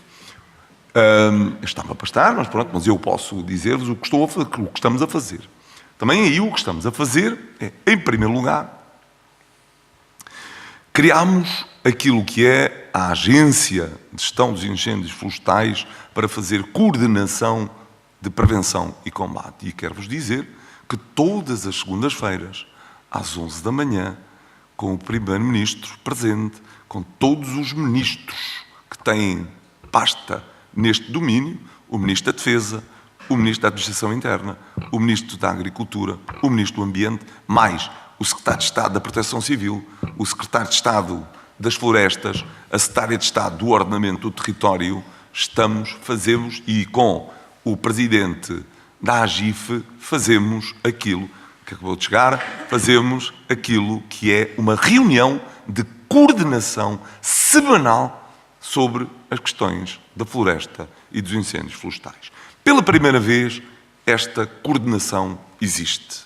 Estava para estar, mas pronto, mas eu posso dizer-vos o que estamos a fazer. Também aí o que estamos a fazer é, em primeiro lugar, criámos aquilo que é a Agência de Gestão dos Incêndios Florestais para fazer coordenação de prevenção e combate. E quero-vos dizer que todas as segundas-feiras, às 11 da manhã, com o Primeiro-Ministro presente, com todos os ministros que têm pasta neste domínio, o Ministro da Defesa, o Ministro da Administração Interna, o Ministro da Agricultura, o Ministro do Ambiente, mais o Secretário de Estado da Proteção Civil, o Secretário de Estado das Florestas, a Secretária de Estado do Ordenamento do Território, fazemos, e com o Presidente da AGIF, fazemos aquilo que acabou de chegar, fazemos aquilo que é uma reunião de coordenação semanal sobre as questões da floresta e dos incêndios florestais. Pela primeira vez, esta coordenação existe.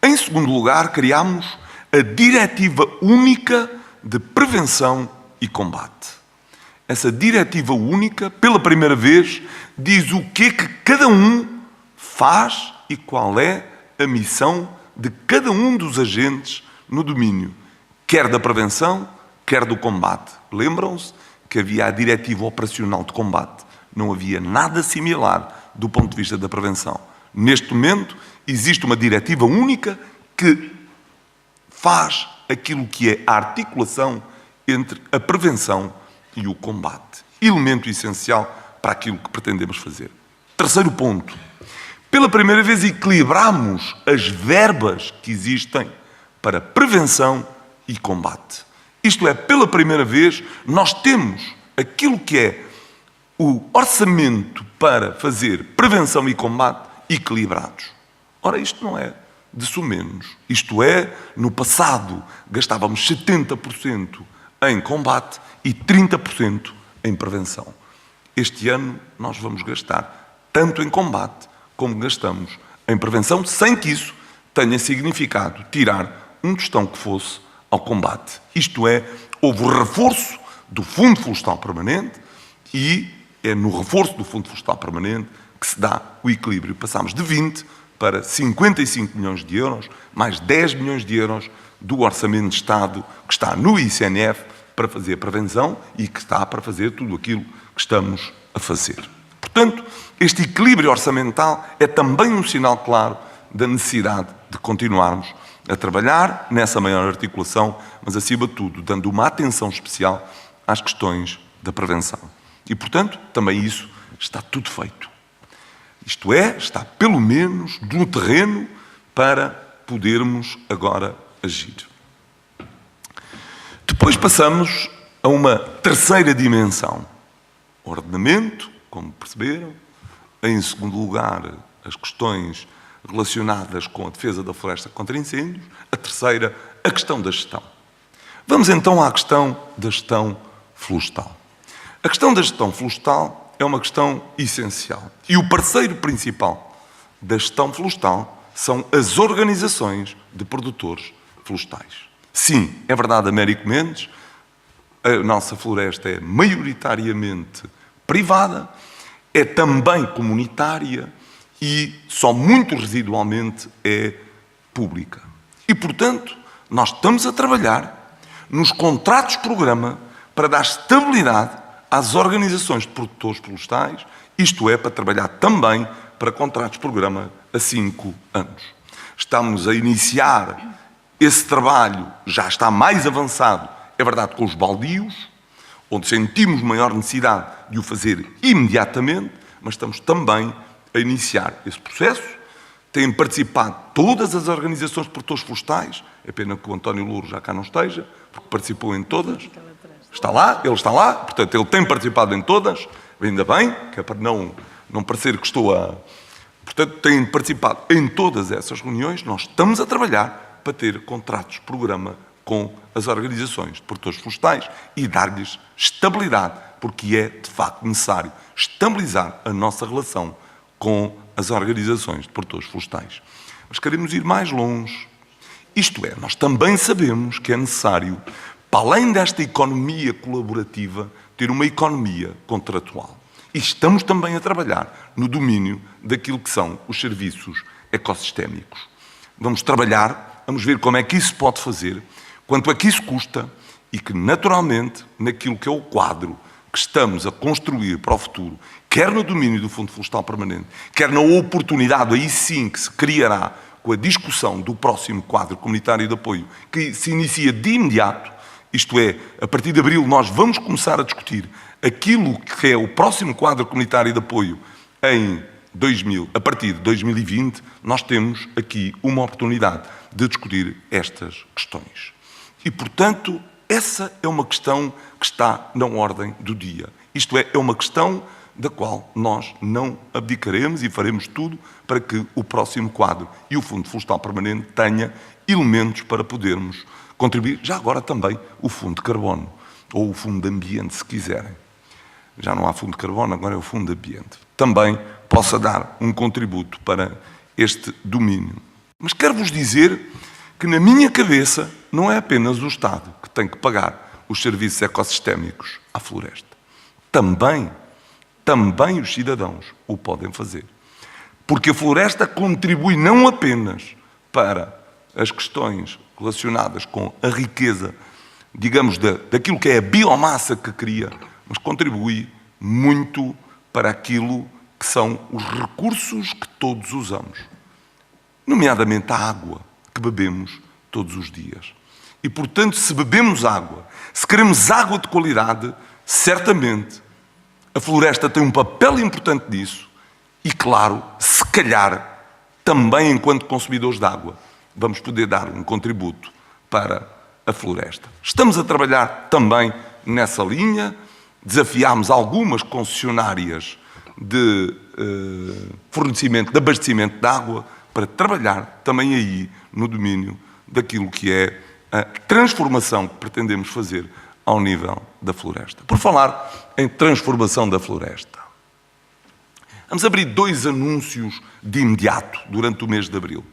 Em segundo lugar, criámos a Diretiva Única de Prevenção e Combate. Essa Diretiva Única, pela primeira vez, diz o que é que cada um faz e qual é a missão de cada um dos agentes no domínio, quer da prevenção, quer do combate. Lembram-se que havia a Diretiva Operacional de Combate. Não havia nada similar do ponto de vista da prevenção. Neste momento, existe uma diretiva única que faz aquilo que é a articulação entre a prevenção e o combate. Elemento essencial para aquilo que pretendemos fazer. Terceiro ponto. Pela primeira vez equilibramos as verbas que existem para prevenção e combate. Isto é, pela primeira vez, nós temos aquilo que é o orçamento para fazer prevenção e combate equilibrados. Ora, isto não é de sumenos. Isto é, no passado gastávamos 70% em combate e 30% em prevenção. Este ano nós vamos gastar tanto em combate como gastamos em prevenção, sem que isso tenha significado tirar um tostão que fosse ao combate. Isto é, houve o reforço do Fundo Florestal Permanente e é no reforço do Fundo Florestal Permanente que se dá o equilíbrio. Passámos de 20 para 55 milhões de euros, mais 10 milhões de euros do Orçamento de Estado que está no ICNF para fazer a prevenção e que está para fazer tudo aquilo que estamos a fazer. Portanto, este equilíbrio orçamental é também um sinal claro da necessidade de continuarmos a trabalhar nessa maior articulação, mas acima de tudo, dando uma atenção especial às questões da prevenção. E, portanto, também isso está tudo feito. Isto é, está pelo menos no terreno para podermos agora agir. Depois passamos a uma terceira dimensão. Ordenamento, como perceberam. Em segundo lugar, as questões relacionadas com a defesa da floresta contra incêndios. A terceira, a questão da gestão. Vamos então à questão da gestão florestal. A questão da gestão florestal é uma questão essencial. E o parceiro principal da gestão florestal são as organizações de produtores florestais. Sim, é verdade, Américo Mendes, a nossa floresta é maioritariamente privada, é também comunitária e só muito residualmente é pública. E, portanto, nós estamos a trabalhar nos contratos-programa para dar estabilidade às organizações de produtores florestais, isto é, para trabalhar também para contratos-programa a 5 anos. Estamos a iniciar esse trabalho, já está mais avançado, é verdade, com os baldios, onde sentimos maior necessidade de o fazer imediatamente, mas estamos também a iniciar esse processo. Têm participado todas as organizações de produtores florestais, é pena que o António Louro já cá não esteja, porque participou em todas. Está lá, ele está lá, portanto, ele tem participado em todas, ainda bem, que é para não parecer que estou a... Portanto, tem participado em todas essas reuniões, nós estamos a trabalhar para ter contratos-programa com as organizações de produtores florestais e dar-lhes estabilidade, porque é, de facto, necessário estabilizar a nossa relação com as organizações de produtores florestais. Mas queremos ir mais longe. Isto é, nós também sabemos que é necessário, para além desta economia colaborativa, ter uma economia contratual. E estamos também a trabalhar no domínio daquilo que são os serviços ecossistémicos. Vamos trabalhar, vamos ver como é que isso pode fazer, quanto é que isso custa e que, naturalmente, naquilo que é o quadro que estamos a construir para o futuro, quer no domínio do Fundo Florestal Permanente, quer na oportunidade, aí sim, que se criará com a discussão do próximo quadro comunitário de apoio, que se inicia de imediato. Isto é, a partir de abril nós vamos começar a discutir aquilo que é o próximo quadro comunitário de apoio a partir de 2020, nós temos aqui uma oportunidade de discutir estas questões. E, portanto, essa é uma questão que está na ordem do dia. Isto é uma questão da qual nós não abdicaremos e faremos tudo para que o próximo quadro e o Fundo Florestal Permanente tenha elementos para podermos contribuir, já agora também o Fundo de Carbono, ou o Fundo de Ambiente, se quiserem. Já não há Fundo de Carbono, agora é o Fundo de Ambiente. Também possa dar um contributo para este domínio. Mas quero-vos dizer que na minha cabeça não é apenas o Estado que tem que pagar os serviços ecossistémicos à floresta. Também os cidadãos o podem fazer. Porque a floresta contribui não apenas para as questões relacionadas com a riqueza, digamos, daquilo que é a biomassa que cria, mas contribui muito para aquilo que são os recursos que todos usamos, nomeadamente a água que bebemos todos os dias. E, portanto, se bebemos água, se queremos água de qualidade, certamente a floresta tem um papel importante nisso e, claro, se calhar, também enquanto consumidores de água, vamos poder dar um contributo para a floresta. Estamos a trabalhar também nessa linha, desafiámos algumas concessionárias de fornecimento, de abastecimento de água, para trabalhar também aí no domínio daquilo que é a transformação que pretendemos fazer ao nível da floresta. Por falar em transformação da floresta, vamos abrir 2 anúncios de imediato durante o mês de abril.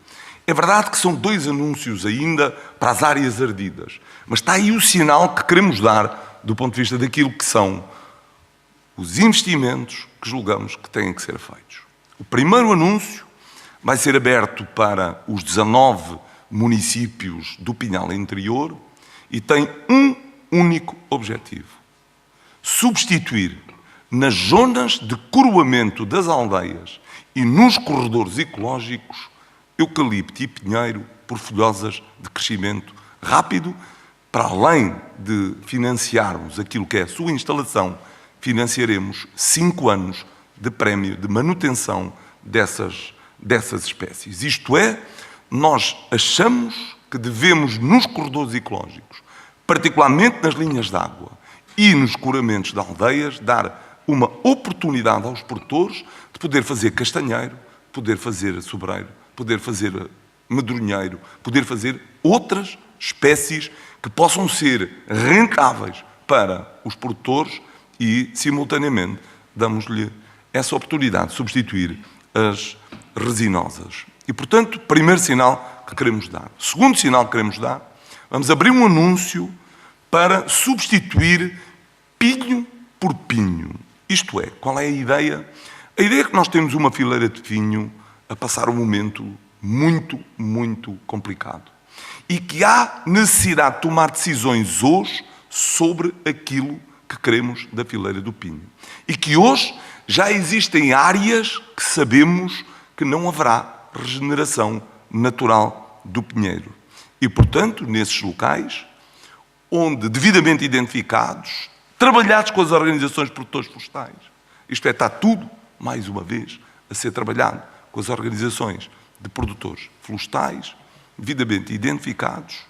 É verdade que são 2 anúncios ainda para as áreas ardidas, mas está aí o sinal que queremos dar do ponto de vista daquilo que são os investimentos que julgamos que têm que ser feitos. O primeiro anúncio vai ser aberto para os 19 municípios do Pinhal Interior e tem um único objetivo: substituir nas zonas de coroamento das aldeias e nos corredores ecológicos eucalipto e pinheiro por folhosas de crescimento rápido. Para além de financiarmos aquilo que é a sua instalação, financiaremos 5 anos de prémio de manutenção dessas espécies. Isto é, nós achamos que devemos, nos corredores ecológicos, particularmente nas linhas de água e nos coramentos de aldeias, dar uma oportunidade aos produtores de poder fazer castanheiro, poder fazer sobreiro, poder fazer medronheiro, poder fazer outras espécies que possam ser rentáveis para os produtores e, simultaneamente, damos-lhe essa oportunidade de substituir as resinosas. E, portanto, primeiro sinal que queremos dar. Segundo sinal que queremos dar, vamos abrir um anúncio para substituir pinho por pinho. Isto é, qual é a ideia? A ideia é que nós temos uma fileira de pinho a passar um momento muito, muito complicado. E que há necessidade de tomar decisões hoje sobre aquilo que queremos da fileira do pinho. E que hoje já existem áreas que sabemos que não haverá regeneração natural do pinheiro. E, portanto, nesses locais, onde devidamente identificados, trabalhados com as organizações de produtores florestais, isto é, está tudo, mais uma vez, a ser trabalhado com as organizações de produtores florestais, devidamente identificados,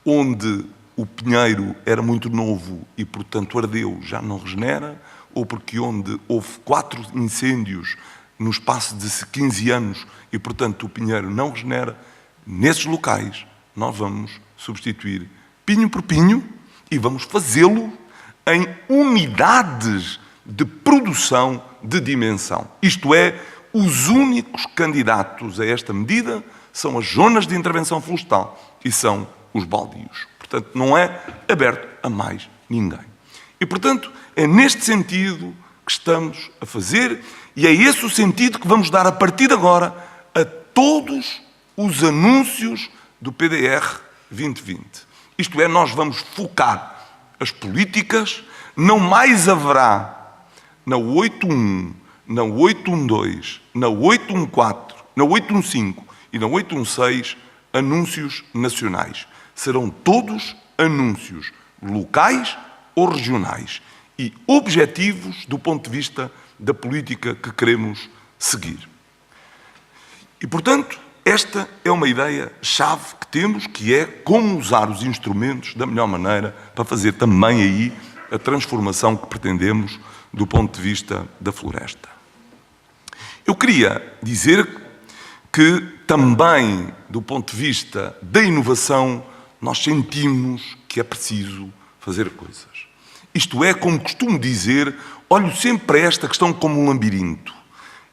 onde o pinheiro era muito novo e, portanto, ardeu, já não regenera, ou porque onde houve 4 incêndios no espaço de 15 anos e, portanto, o pinheiro não regenera, nesses locais nós vamos substituir pinho por pinho e vamos fazê-lo em unidades de produção de dimensão. Isto é, os únicos candidatos a esta medida são as zonas de intervenção florestal e são os baldios. Portanto, não é aberto a mais ninguém. E, portanto, é neste sentido que estamos a fazer e é esse o sentido que vamos dar a partir de agora a todos os anúncios do PDR 2020. Isto é, nós vamos focar as políticas, não mais haverá na 8.1, na 8.1.2, na 8.1.4, na 8.1.5 e na 8.1.6 anúncios nacionais. Serão todos anúncios locais ou regionais e objetivos do ponto de vista da política que queremos seguir. E, portanto, esta é uma ideia-chave que temos, que é como usar os instrumentos da melhor maneira para fazer também aí a transformação que pretendemos do ponto de vista da floresta. Eu queria dizer que também, do ponto de vista da inovação, nós sentimos que é preciso fazer coisas. Isto é, como costumo dizer, olho sempre para esta questão como um labirinto.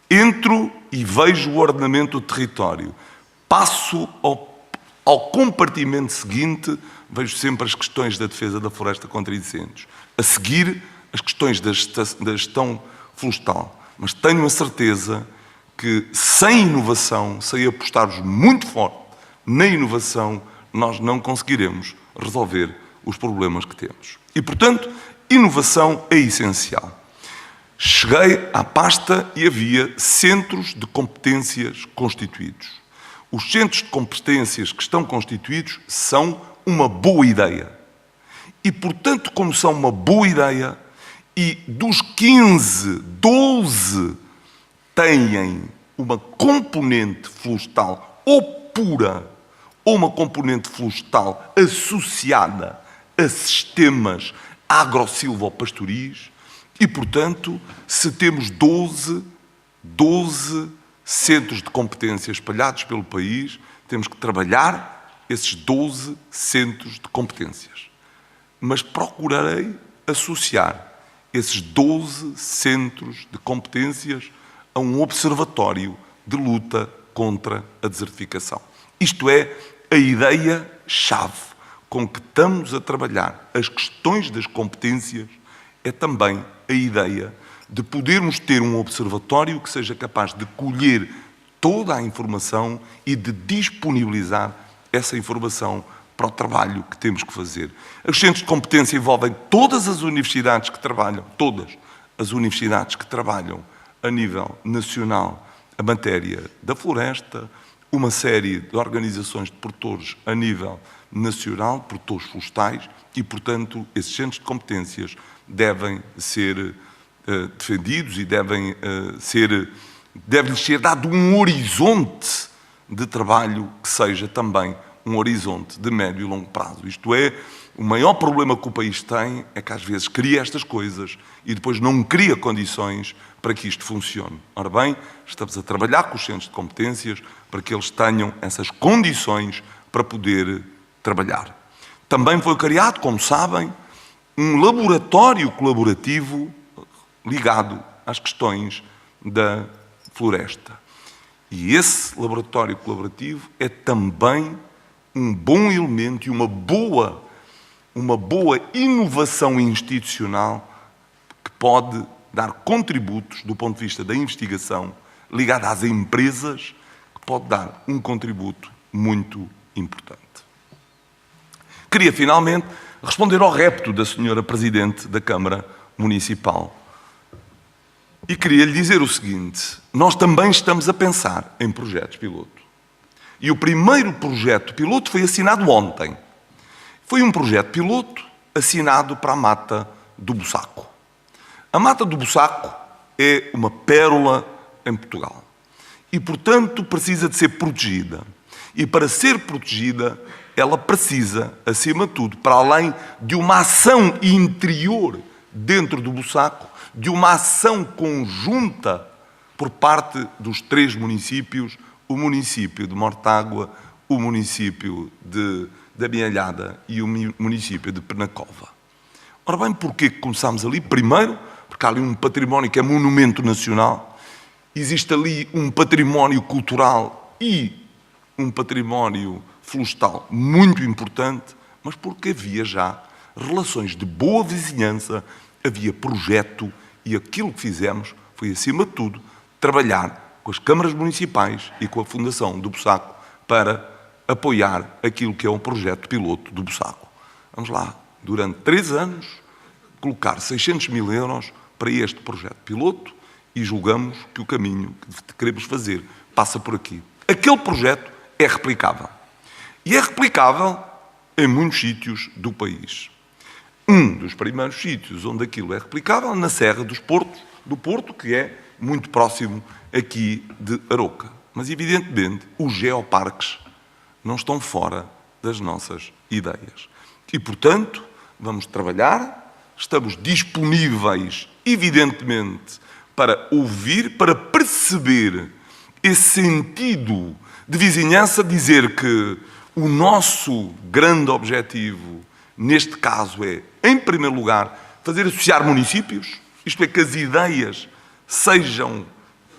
Entro e vejo o ordenamento do território. Passo ao compartimento seguinte, vejo sempre as questões da defesa da floresta contra incêndios. A seguir, as questões da gestão florestal. Mas tenho a certeza que, sem inovação, sem apostarmos muito forte na inovação, nós não conseguiremos resolver os problemas que temos. E, portanto, inovação é essencial. Cheguei à pasta e havia centros de competências constituídos. Os centros de competências que estão constituídos são uma boa ideia. E, portanto, como são uma boa ideia, e dos 15, 12 têm uma componente florestal ou pura, ou uma componente florestal associada a sistemas agro-silvopastoris, e, portanto, se temos 12 centros de competência espalhados pelo país, temos que trabalhar esses 12 centros de competências. Mas procurarei associar esses 12 centros de competências a um observatório de luta contra a desertificação. Isto é a ideia-chave com que estamos a trabalhar as questões das competências, é também a ideia de podermos ter um observatório que seja capaz de colher toda a informação e de disponibilizar essa informação para o trabalho que temos que fazer. Os centros de competência envolvem todas as universidades que trabalham, todas as universidades que trabalham a nível nacional a matéria da floresta, uma série de organizações de produtores a nível nacional, produtores florestais, e, portanto, esses centros de competências devem ser defendidos e deve-lhes ser dado um horizonte de trabalho que seja também um horizonte de médio e longo prazo. Isto é, o maior problema que o país tem é que às vezes cria estas coisas e depois não cria condições para que isto funcione. Ora bem, estamos a trabalhar com os centros de competências para que eles tenham essas condições para poder trabalhar. Também foi criado, como sabem, um laboratório colaborativo ligado às questões da floresta. E esse laboratório colaborativo é também um bom elemento e uma boa inovação institucional que pode dar contributos do ponto de vista da investigação ligada às empresas, que pode dar um contributo muito importante. Queria, finalmente, responder ao repto da senhora Presidente da Câmara Municipal. E queria lhe dizer o seguinte: nós também estamos a pensar em projetos piloto. E o primeiro projeto piloto foi assinado ontem. Foi um projeto piloto assinado para a Mata do Bussaco. A Mata do Bussaco é uma pérola em Portugal. E, portanto, precisa de ser protegida. E para ser protegida, ela precisa, acima de tudo, para além de uma ação interior dentro do Bussaco, de uma ação conjunta por parte dos 3 municípios, o município de Mortágua, o município de Abialhada e o município de Penacova. Ora bem, porquê que começámos ali? Primeiro, porque há ali um património que é monumento nacional, existe ali um património cultural e um património florestal muito importante, mas porque havia já relações de boa vizinhança, havia projeto, e aquilo que fizemos foi, acima de tudo, trabalhar com as câmaras municipais e com a Fundação do Bussaco para apoiar aquilo que é um projeto piloto do Bussaco. Vamos lá, durante 3 anos, colocar 600 mil euros para este projeto piloto e julgamos que o caminho que queremos fazer passa por aqui. Aquele projeto é replicável. E é replicável em muitos sítios do país. Um dos primeiros sítios onde aquilo é replicável, na Serra do Porto, que é muito próximo aqui de Aroca. Mas, evidentemente, os geoparques não estão fora das nossas ideias. E, portanto, vamos trabalhar, estamos disponíveis, evidentemente, para ouvir, para perceber esse sentido de vizinhança, dizer que o nosso grande objetivo, neste caso, é, em primeiro lugar, fazer associar municípios, isto é, que as ideias sejam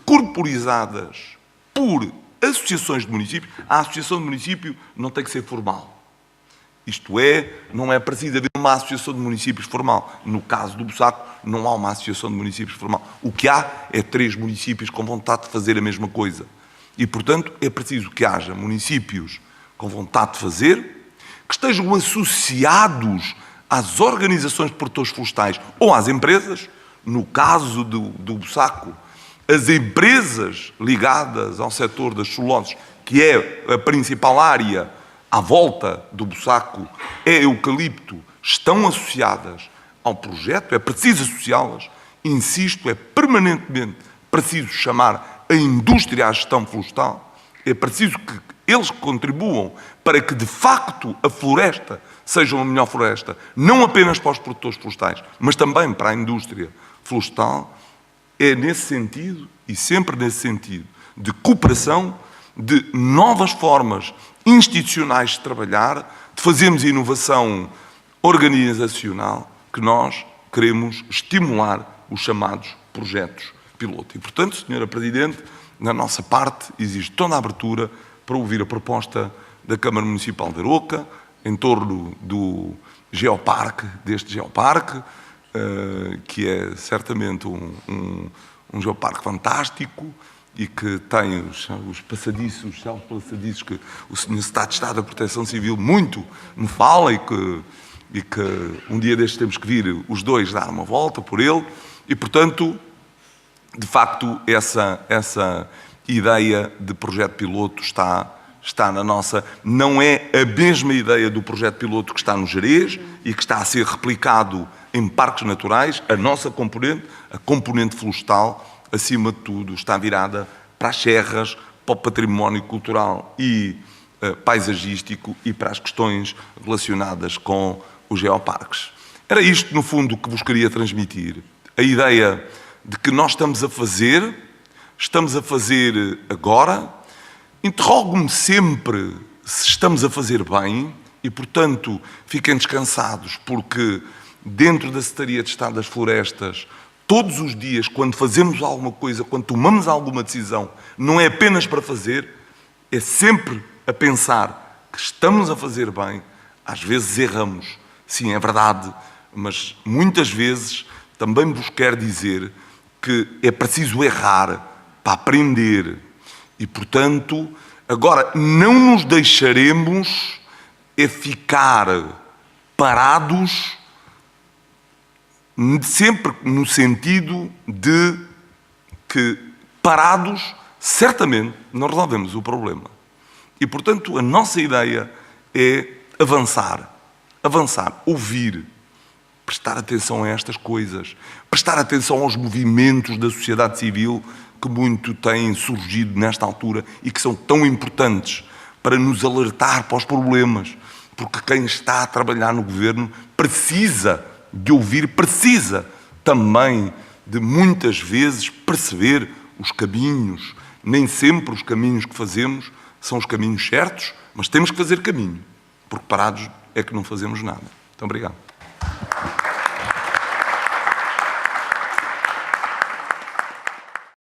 corporizadas por associações de municípios. A associação de município não tem que ser formal. Isto é, não é preciso haver uma associação de municípios formal. No caso do Bussaco, não há uma associação de municípios formal. O que há é 3 municípios com vontade de fazer a mesma coisa. E, portanto, é preciso que haja municípios com vontade de fazer, que estejam associados às organizações de produtores florestais ou às empresas. No caso do Bussaco, as empresas ligadas ao setor das celuloses, que é a principal área à volta do Bussaco, é eucalipto, estão associadas ao projeto, é preciso associá-las, insisto, é permanentemente preciso chamar a indústria à gestão florestal, é preciso que eles contribuam para que, de facto, a floresta seja uma melhor floresta, não apenas para os produtores florestais, mas também para a indústria florestal. É nesse sentido, e sempre nesse sentido, de cooperação, de novas formas institucionais de trabalhar, de fazermos inovação organizacional, que nós queremos estimular os chamados projetos piloto. E, portanto, Sra. Presidente, na nossa parte existe toda a abertura para ouvir a proposta da Câmara Municipal de Aroca em torno do geoparque, deste geoparque, que é certamente um geoparque fantástico e que tem os passadiços que o Sr. Secretário de Estado da Proteção Civil muito me fala e que um dia destes temos que vir os dois dar uma volta por ele e, portanto, de facto, essa ideia de projeto piloto está na nossa... Não é a mesma ideia do projeto piloto que está no Gerês e que está a ser replicado em parques naturais. A nossa componente, a componente florestal, acima de tudo, está virada para as serras, para o património cultural e paisagístico e para as questões relacionadas com os geoparques. Era isto, no fundo, que vos queria transmitir. A ideia de que nós estamos a fazer agora. Interrogo-me sempre se estamos a fazer bem e, portanto, fiquem descansados, porque dentro da Secretaria de Estado das Florestas, todos os dias, quando fazemos alguma coisa, quando tomamos alguma decisão, não é apenas para fazer, é sempre a pensar que estamos a fazer bem. Às vezes erramos, sim, é verdade, mas muitas vezes também vos quero dizer que é preciso errar para aprender. E, portanto, agora não nos deixaremos ficar parados, sempre no sentido de que parados, certamente, não resolvemos o problema. E, portanto, a nossa ideia é avançar, ouvir, prestar atenção a estas coisas, prestar atenção aos movimentos da sociedade civil que muito têm surgido nesta altura e que são tão importantes para nos alertar para os problemas, porque quem está a trabalhar no governo precisa de ouvir, precisa também de muitas vezes perceber os caminhos. Nem sempre os caminhos que fazemos são os caminhos certos, mas temos que fazer caminho, porque parados é que não fazemos nada. Muito obrigado.